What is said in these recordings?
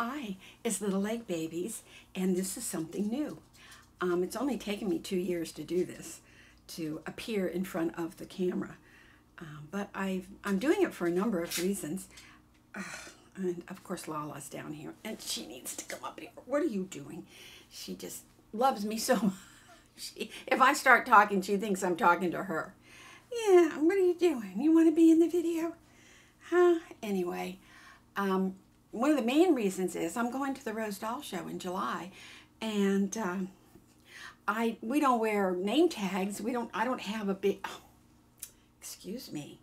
Hi, it's Little Lake Babies, and this is something new. It's only taken me 2 years to do this, to appear in front of the camera. But I'm doing it for a number of reasons. And of course Lala's down here, and she needs to come up here. What are you doing? She just loves me so much. If I start talking, she thinks I'm talking to her. Yeah, what are you doing? You want to be in the video? Huh? Anyway, one of the main reasons is I'm going to the Rose Doll Show in July, and we don't wear name tags. I don't have a big, oh, excuse me,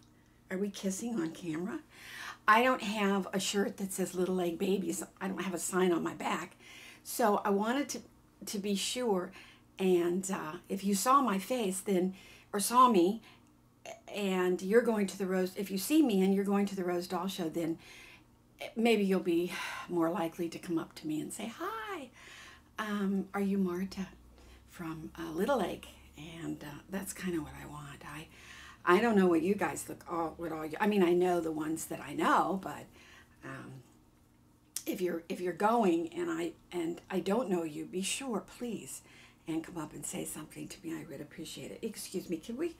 are we kissing on camera? I don't have a shirt that says Little Lake Babies. I don't have a sign on my back. So I wanted to be sure, and if you saw my face then, or saw me, and you're going to the Rose, if you see me and you're going to the Rose Doll Show, then maybe you'll be more likely to come up to me and say, hi, are you Marta from Little Lake? And that's kind of what I want. I don't know what you guys I mean, I know the ones that I know, but if you're going and I don't know you, be sure, please, and come up and say something to me. I would appreciate it. Excuse me, can we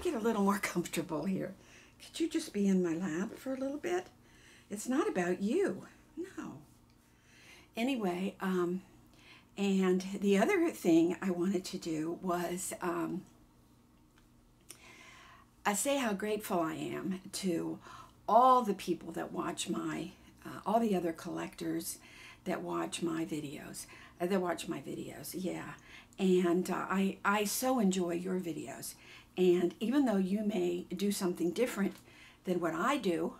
get a little more comfortable here? Could you just be in my lap for a little bit? It's not about you. No. Anyway, and the other thing I wanted to do was I say how grateful I am to all the people that watch all the other collectors that watch my videos. Yeah. And I so enjoy your videos. And even though you may do something different than what I do,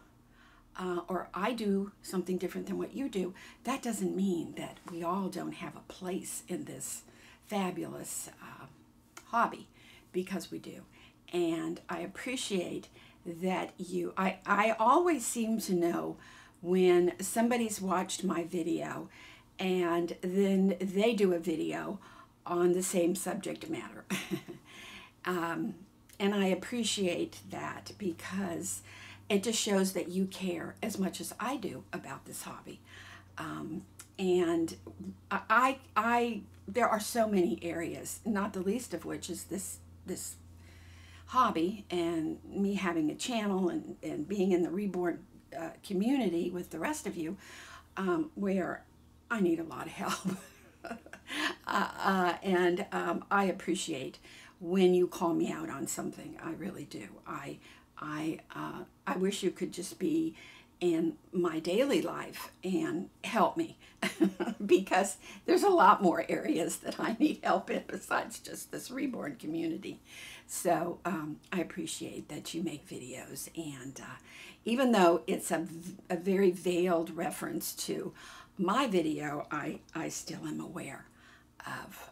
or I do something different than what you do, that doesn't mean that we all don't have a place in this fabulous hobby, because we do. And I appreciate that I always seem to know when somebody's watched my video and then they do a video on the same subject matter. And I appreciate that, because it just shows that you care as much as I do about this hobby. And there are so many areas, not the least of which is this hobby and me having a channel and being in the Reborn community with the rest of you, where I need a lot of help. And I appreciate when you call me out on something. I really do. I wish you could just be in my daily life and help me, because there's a lot more areas that I need help in besides just this Reborn community. So I appreciate that you make videos, and even though it's a very veiled reference to my video, I still am aware of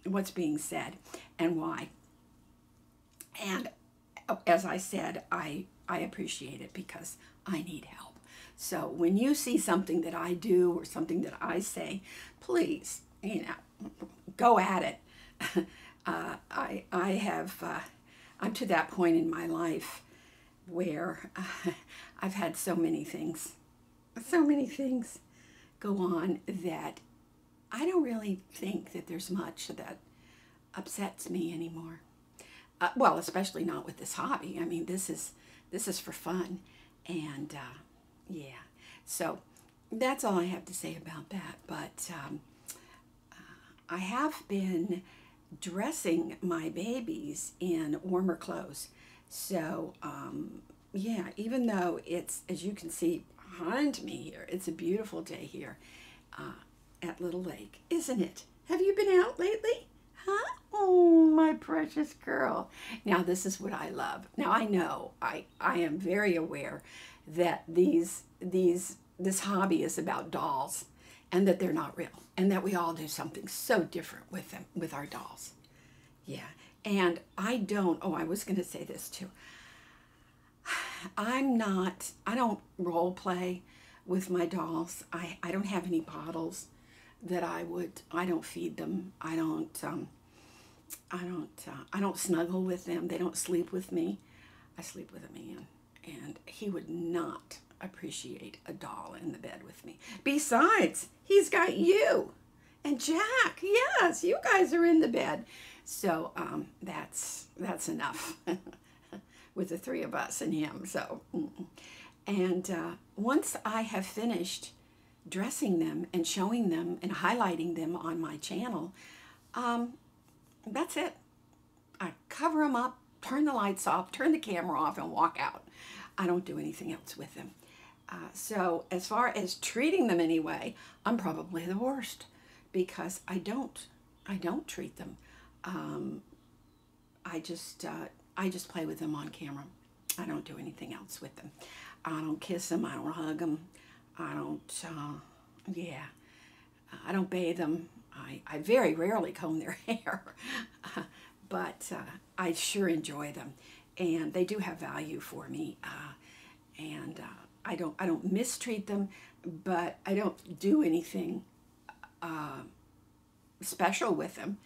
what's being said and why. And as I said, I appreciate it because I need help. So when you see something that I do or something that I say, please, go at it. I'm to that point in my life where I've had so many things go on that I don't really think that there's much that upsets me anymore. Well, especially not with this hobby. I mean, this is for fun, and yeah. So that's all I have to say about that. But I have been dressing my babies in warmer clothes. So yeah, even though it's, as you can see behind me here, it's a beautiful day here at Little Lake, isn't it? Have you been out lately? Huh? Oh, my precious girl. Now, this is what I love. Now, I know, I am very aware that this hobby is about dolls, and that they're not real, and that we all do something so different with them, with our dolls. Yeah, and I was going to say this too. I don't role play with my dolls. I don't have any bottles that I don't feed them. I don't snuggle with them. They don't sleep with me. I sleep with a man, and he would not appreciate a doll in the bed with me. Besides, he's got you and Jack. Yes, you guys are in the bed. So that's enough with the three of us and him. So, and once I have finished dressing them and showing them and highlighting them on my channel, that's it. I cover them up, turn the lights off, turn the camera off, and walk out. I don't do anything else with them. So as far as treating them anyway, I'm probably the worst because I don't treat them. I just play with them on camera. I don't do anything else with them. I don't kiss them. I don't hug them. I don't, I don't bathe them. I very rarely comb their hair, but I sure enjoy them, and they do have value for me. And I don't mistreat them, but I don't do anything special with them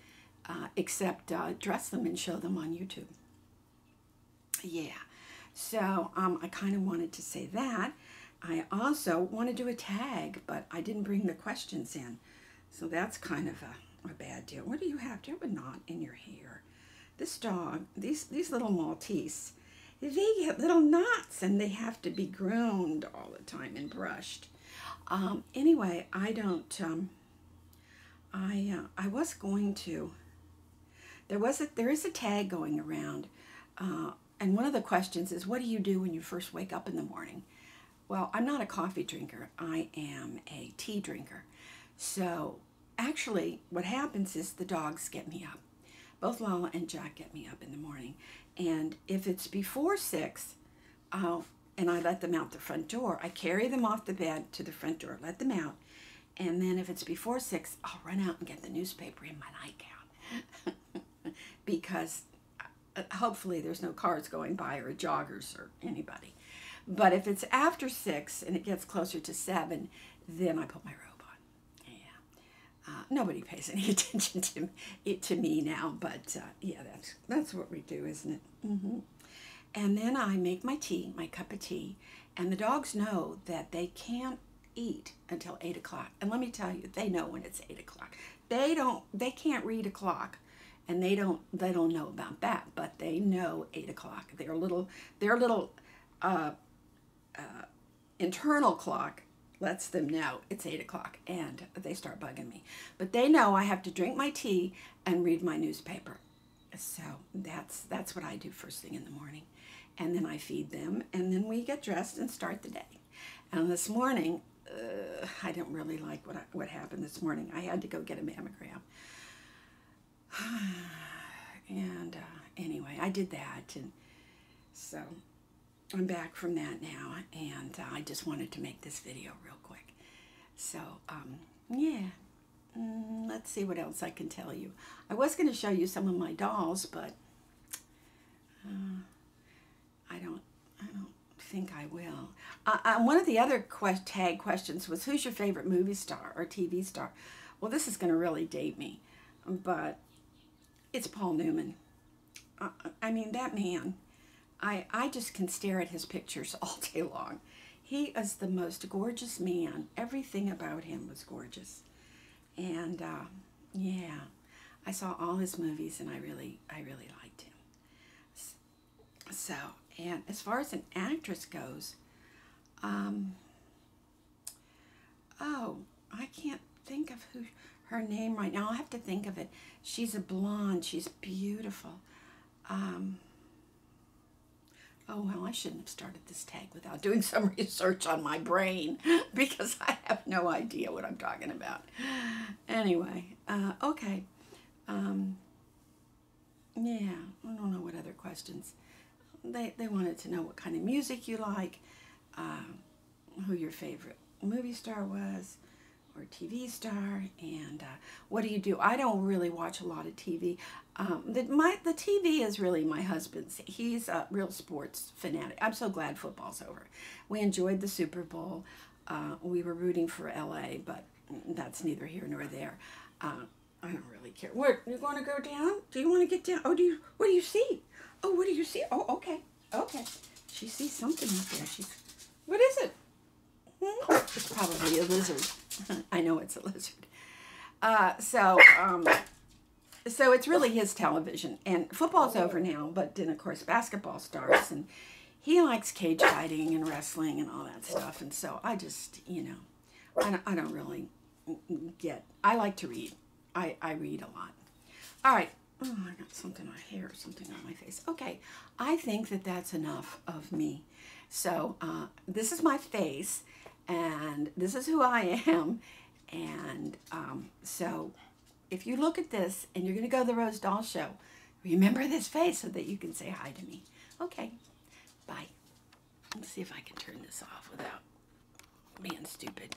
except dress them and show them on YouTube. Yeah, so I kind of wanted to say that. I also want to do a tag, but I didn't bring the questions in. So that's kind of a bad deal. What do you have? Do you have a knot in your hair? This dog, these little Maltese, they get little knots and they have to be groomed all the time and brushed. Anyway, I don't, I was going to, there is a tag going around, and one of the questions is, what do you do when you first wake up in the morning? Well, I'm not a coffee drinker. I am a tea drinker. So actually what happens is the dogs get me up. Both Lala and Jack get me up in the morning. And if it's before 6, and I let them out the front door, I carry them off the bed to the front door, let them out. And then if it's before 6, I'll run out and get the newspaper in my nightgown. Because hopefully there's no cars going by or joggers or anybody. But if it's after 6 and it gets closer to 7, then I put my robe on. Yeah, nobody pays any attention to me now, but yeah, that's what we do, isn't it? And then I make my tea, my cup of tea, and the dogs know that they can't eat until 8 o'clock. And let me tell you, they know when it's 8 o'clock. They can't read a clock. And they don't know about that, but they know 8 o'clock. Their little internal clock lets them know it's 8 o'clock, and they start bugging me. But they know I have to drink my tea and read my newspaper. So that's what I do first thing in the morning. And then I feed them, and then we get dressed and start the day. And this morning, I don't really like what happened this morning. I had to go get a mammogram. And anyway, I did that, and so I'm back from that now, and I just wanted to make this video real quick. So yeah, let's see what else I can tell you. I was going to show you some of my dolls, but I don't think I will. One of the other tag questions was, who's your favorite movie star or TV star? Well, this is going to really date me, but it's Paul Newman. I mean, that man, I just can stare at his pictures all day long. He is the most gorgeous man. Everything about him was gorgeous. And yeah, I saw all his movies and I really liked him. So, and as far as an actress goes, oh, I can't think of her name right now. I'll have to think of it. She's a blonde. She's beautiful. Oh, well, I shouldn't have started this tag without doing some research on my brain because I have no idea what I'm talking about. Anyway, okay. Yeah, I don't know what other questions. They wanted to know what kind of music you like, who your favorite movie star was, or TV star, and what do you do? I don't really watch a lot of TV. The TV is really my husband's. He's a real sports fanatic. I'm so glad football's over. We enjoyed the Super Bowl. We were rooting for LA, but that's neither here nor there. I don't really care. Where, you want to go down? Do you want to get down? Oh, what do you see? Oh, what do you see? Oh, okay. Okay. She sees something up there. What is it? probably a lizard. I know it's a lizard. So it's really his television. And football's over now, but then, of course, basketball starts. And he likes cage fighting and wrestling and all that stuff. And so I just, I don't really get. I like to read. I read a lot. All right. Oh, I got something on my hair, something on my face. Okay. I think that that's enough of me. So this is my face, and this is who I am. And so if you look at this and you're going to go to the Rose Doll Show, remember this face so that you can say hi to me. Okay, bye. Let's see if I can turn this off without being stupid.